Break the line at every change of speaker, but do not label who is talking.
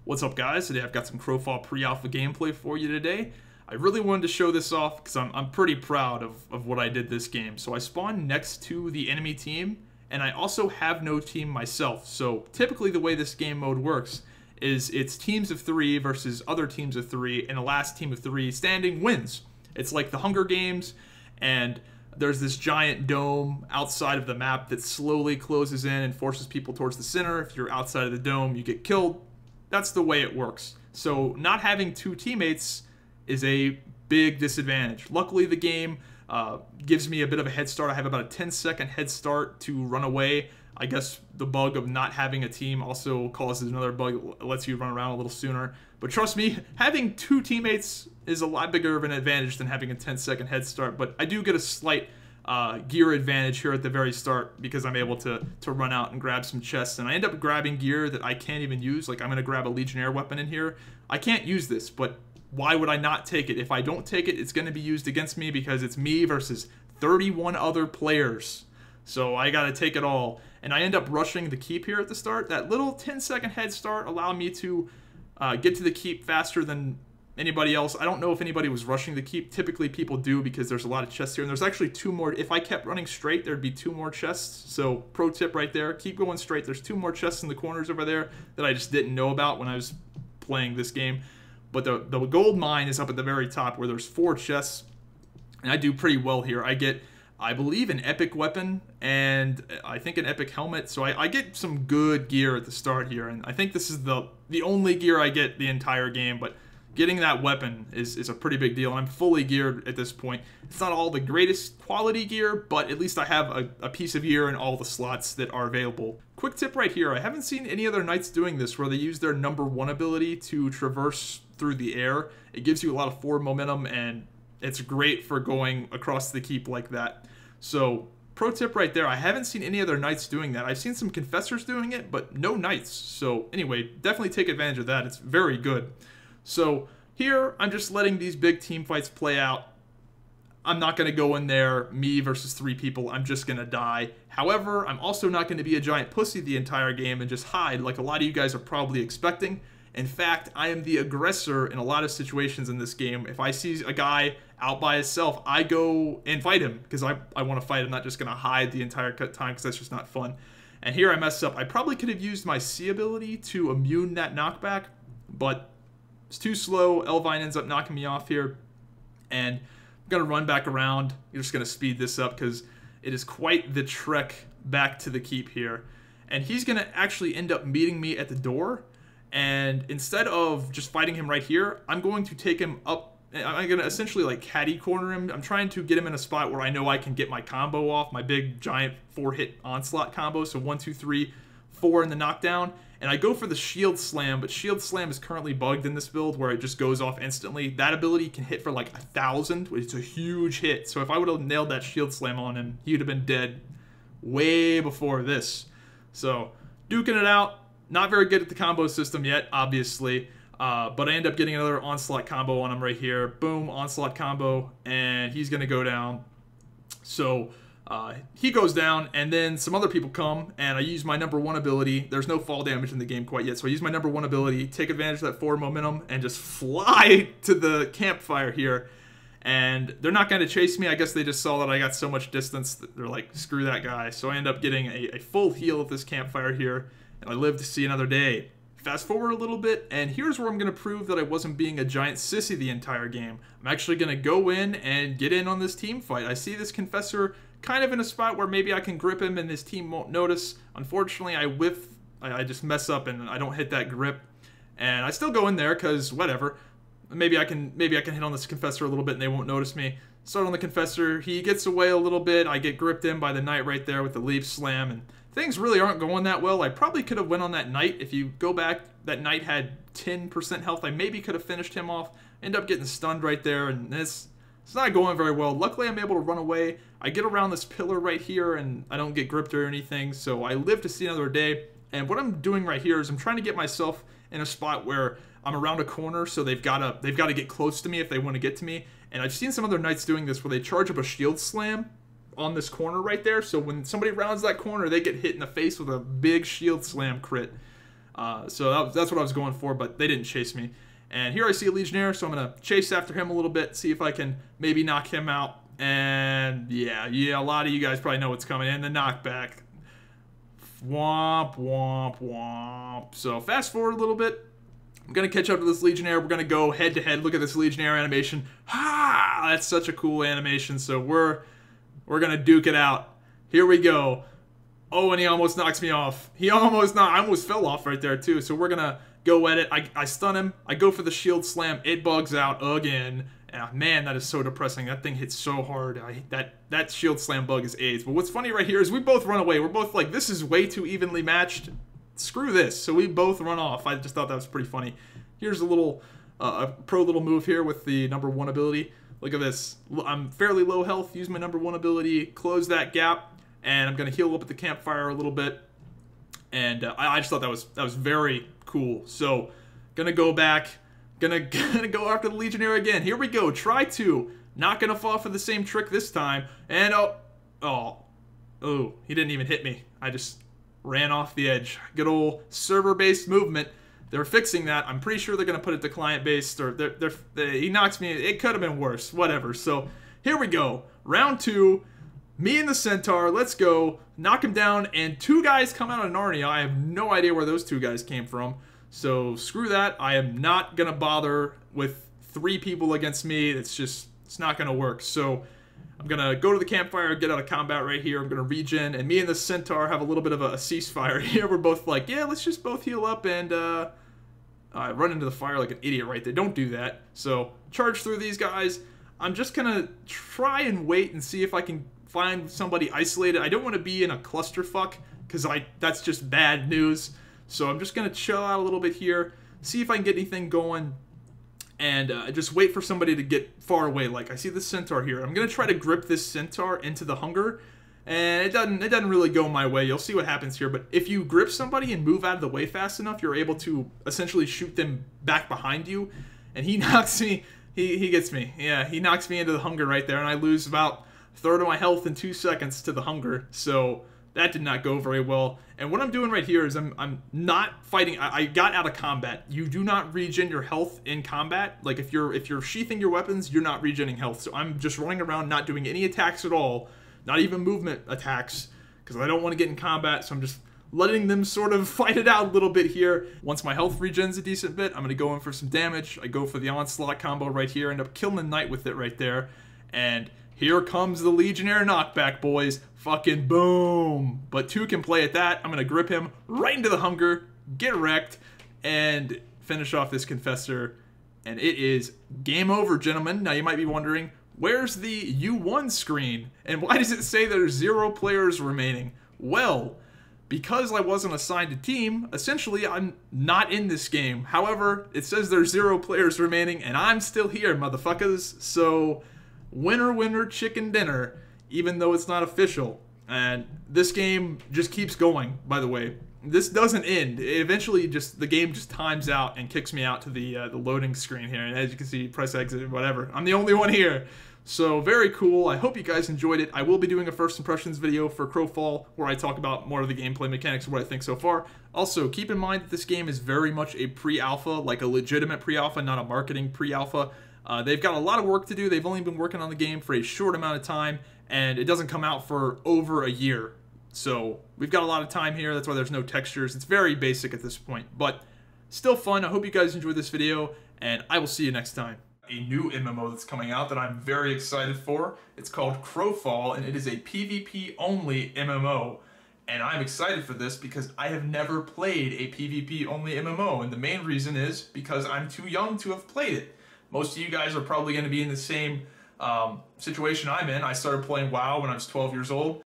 What's up, guys? Today I've got some Crowfall Pre-Alpha gameplay for you today. I really wanted to show this off because I'm pretty proud of what I did this game. So I spawned next to the enemy team, and I also have no team myself. So typically the way this game mode works is it's teams of 3 versus other teams of 3, and the last team of 3 standing wins. It's like the Hunger Games, and there's this giant dome outside of the map that slowly closes in and forces people towards the center. If you're outside of the dome, you get killed. That's the way it works. So not having 2 teammates is a big disadvantage. Luckily, the game gives me a bit of a head start. I have about a 10-second head start to run away. I guess the bug of not having a team also causes another bug that lets you run around a little sooner. But trust me, having 2 teammates is a lot bigger of an advantage than having a 10-second head start. But I do get a slight gear advantage here at the very start because I'm able to run out and grab some chests, and I end up grabbing gear that I can't even use. Like, I'm going to grab a Legionnaire weapon in here. I can't use this, but why would I not take it? If I don't take it, it's going to be used against me because it's me versus 31 other players. So I got to take it all, and I end up rushing the keep here at the start. That little 10-second head start allowed me to get to the keep faster than anybody else. I don't know if anybody was rushing the keep. Typically people do because there's a lot of chests here, and there's actually 2 more. If I kept running straight, there'd be 2 more chests. So pro tip right there, keep going straight. There's 2 more chests in the corners over there that I just didn't know about when I was playing this game. But the gold mine is up at the very top where there's 4 chests, and I do pretty well here. I get, I believe, an epic weapon and I think an epic helmet. So I get some good gear at the start here, and I think this is the only gear I get the entire game, but getting that weapon is a pretty big deal, and I'm fully geared at this point. It's not all the greatest quality gear, but at least I have a piece of gear in all the slots that are available. Quick tip right here, I haven't seen any other knights doing this where they use their #1 ability to traverse through the air. It gives you a lot of forward momentum, and it's great for going across the keep like that. So pro tip right there, I haven't seen any other knights doing that. I've seen some confessors doing it, but no knights. So anyway, definitely take advantage of that. It's very good. So here, I'm just letting these big team fights play out. I'm not going to go in there, me versus 3 people. I'm just going to die. However, I'm also not going to be a giant pussy the entire game and just hide like a lot of you guys are probably expecting. In fact, I am the aggressor in a lot of situations in this game. If I see a guy out by himself, I go and fight him because I want to fight. I'm not just going to hide the entire time because that's just not fun. And here I messed up. I probably could have used my C ability to immune that knockback, but it's too slow. Elvine ends up knocking me off here, and I'm going to run back around. You're just going to speed this up because it is quite the trek back to the keep here. And he's going to actually end up meeting me at the door, and instead of just fighting him right here, I'm going to take him up. I'm going to essentially like caddy corner him. I'm trying to get him in a spot where I know I can get my combo off, my big giant 4-hit onslaught combo. So 1, 2, 3, 4 in the knockdown. And I go for the shield slam, but shield slam is currently bugged in this build where it just goes off instantly. That ability can hit for like 1,000, which is a huge hit. So if I would have nailed that shield slam on him, he would have been dead way before this. So duking it out. Not very good at the combo system yet, obviously. But I end up getting another onslaught combo on him right here. Boom, onslaught combo, and he's going to go down. So he goes down, and then some other people come, and I use my #1 ability. There's no fall damage in the game quite yet, so I use my #1 ability, take advantage of that forward momentum, and just fly to the campfire here. And they're not going to chase me. I guess they just saw that I got so much distance that they're like, screw that guy. So I end up getting a full heal at this campfire here, and I live to see another day. Fast forward a little bit, and here's where I'm going to prove that I wasn't being a giant sissy the entire game. I'm actually going to go in and get in on this team fight. I see this confessor kind of in a spot where maybe I can grip him and his team won't notice. Unfortunately, I whiff. I just mess up and I don't hit that grip. And I still go in there because whatever. Maybe I can hit on this confessor a little bit and they won't notice me. Start on the confessor. He gets away a little bit. I get gripped in by the knight right there with the leaf slam, and things really aren't going that well. I probably could have went on that knight. If you go back, that knight had 10% health. I maybe could have finished him off. End up getting stunned right there, and it's not going very well. Luckily, I'm able to run away. I get around this pillar right here, and I don't get gripped or anything, so I live to see another day. And what I'm doing right here is I'm trying to get myself in a spot where I'm around a corner, so they've got to get close to me if they want to get to me. And I've seen some other knights doing this where they charge up a shield slam on this corner right there. So when somebody rounds that corner, they get hit in the face with a big shield slam crit. So that's what I was going for, but they didn't chase me. And here I see a Legionnaire, so I'm going to chase after him a little bit, see if I can maybe knock him out. And yeah, a lot of you guys probably know what's coming in. The knockback. Womp, womp, womp. So fast forward a little bit. I'm going to catch up to this Legionnaire. We're going to go head to head. Look at this Legionnaire animation. Ha! That's such a cool animation. So we're going to duke it out. Here we go. Oh, and he almost knocks me off. I almost fell off right there too. So we're going to go at it. I stun him. I go for the shield slam. It bugs out again. Man, that is so depressing. That thing hits so hard. That shield slam bug is AIDS. But what's funny right here is we both run away. We're both like, this is way too evenly matched. Screw this. So we both run off. I just thought that was pretty funny. Here's a little, a pro little move here with the #1 ability. Look at this. I'm fairly low health. Use my #1 ability. Close that gap. And I'm going to heal up at the campfire a little bit. And I just thought that was very cool. So, gonna go back. Gonna go after the Legionnaire again. Here we go. Try to. Not gonna fall for the same trick this time. And oh, he didn't even hit me. I just ran off the edge. Good old server-based movement. They're fixing that. I'm pretty sure they're gonna put it to client-based, or he knocks me. It could have been worse. Whatever. So here we go. Round 2. Me and the Centaur, let's go. Knock him down, and 2 guys come out of Narnia. I have no idea where those 2 guys came from. So screw that. I am not going to bother with 3 people against me. It's not going to work. So I'm going to go to the campfire, get out of combat right here. I'm going to regen, and me and the Centaur have a little bit of a ceasefire here. We're both like, yeah, let's just both heal up, and I run into the fire like an idiot right there. Don't do that. So charge through these guys. I'm just going to try and wait and see if I can find somebody isolated. I don't want to be in a clusterfuck because that's just bad news. So I'm just going to chill out a little bit here, see if I can get anything going, and just wait for somebody to get far away. Like, I see the Centaur here. I'm going to try to grip this Centaur into the hunger, and it doesn't really go my way. You'll see what happens here. But if you grip somebody and move out of the way fast enough, you're able to essentially shoot them back behind you, and he knocks me. He gets me. Yeah, he knocks me into the hunger right there, and I lose about a third of my health in 2 seconds to the hunger. So that did not go very well. And what I'm doing right here is I'm not fighting. I got out of combat. You do not regen your health in combat. Like if you're sheathing your weapons, you're not regenning health. So I'm just running around, not doing any attacks at all, not even movement attacks, because I don't want to get in combat. So I'm just letting them sort of fight it out a little bit here. Once my health regens a decent bit, I'm going to go in for some damage. I go for the onslaught combo right here, end up killing the knight with it right there. And here comes the Legionnaire knockback, boys. Fucking boom. But 2 can play at that. I'm going to grip him right into the hunger, get wrecked, and finish off this Confessor. And it is game over, gentlemen. Now you might be wondering, where's the you won screen? And why does it say there's 0 players remaining? Well, because I wasn't assigned a team, essentially I'm not in this game. However, it says there's 0 players remaining, and I'm still here, motherfuckers. So winner, winner, chicken dinner, even though it's not official. And this game just keeps going, by the way. This doesn't end. Eventually, the game just times out and kicks me out to the loading screen here. And as you can see, press exit, whatever. I'm the only one here. So very cool. I hope you guys enjoyed it. I will be doing a first impressions video for Crowfall where I talk about more of the gameplay mechanics and what I think so far. Also, keep in mind that this game is very much a pre-alpha, like a legitimate pre-alpha, not a marketing pre-alpha. They've got a lot of work to do. They've only been working on the game for a short amount of time, and it doesn't come out for over a year. So we've got a lot of time here. That's why there's no textures. It's very basic at this point, but still fun. I hope you guys enjoyed this video, and I will see you next time. A new MMO that's coming out that I'm very excited for. It's called Crowfall, and it is a PvP-only MMO. And I'm excited for this because I have never played a PvP-only MMO, and the main reason is because I'm too young to have played it. Most of you guys are probably going to be in the same situation I'm in. I started playing WoW when I was 12 years old.